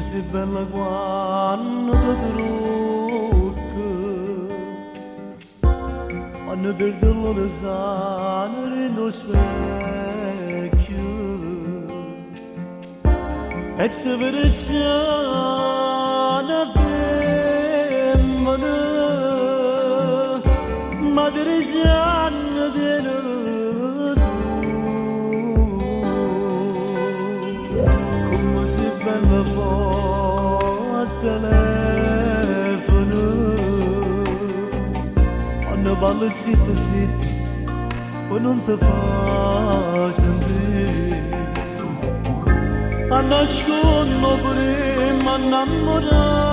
si bella quando trucca, quando perdo lo sano nello specchio, e te perciana femmina, ma te risanno bella a telefono quando parlo zitto zitto poi non ti fa sentire a nascondo prima innamorata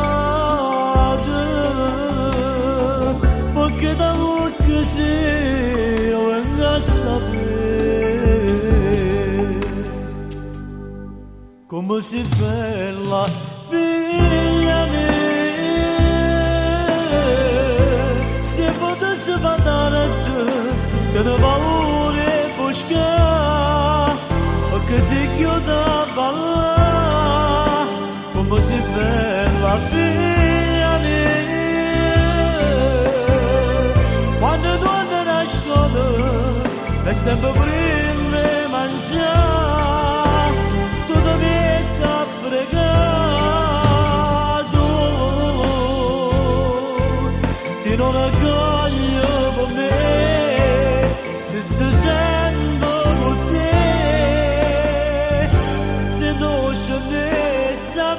perché da bocca se io vengo a sapere come si bella figlia mia, se potessi parlare te ne paura e busca, perché si chiude a ballare, come si bella figlia mia, quando torno a scuola è sempre prima di mangiare. Se non accoglio con me, se sto sempre con te, se non c'è ne sa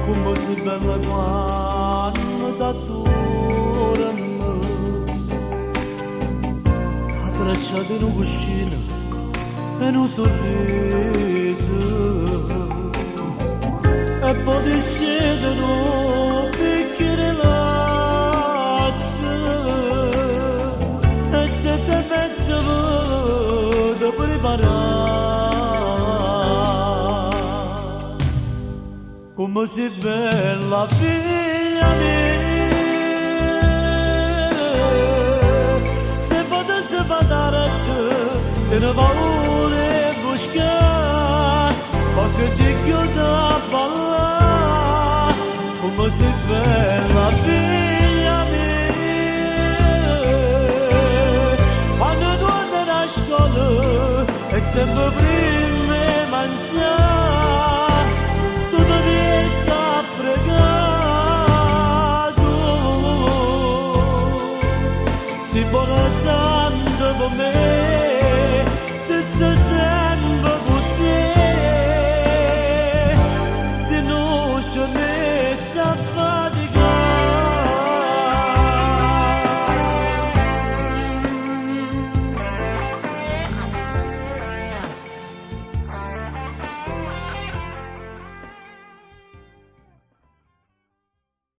come si bella quando t'attorno abbracciate in un cuscino e in un sorriso e poi ti scedono un bicchiere latte e se te penso da preparare come si bella figlia mia, se potessi parlare a te, ne paura e busca, perché si chiude a ballare, come si bella figlia mia, quando torno a scuola è sempre prima di mangiare. Si vuole tanto per me,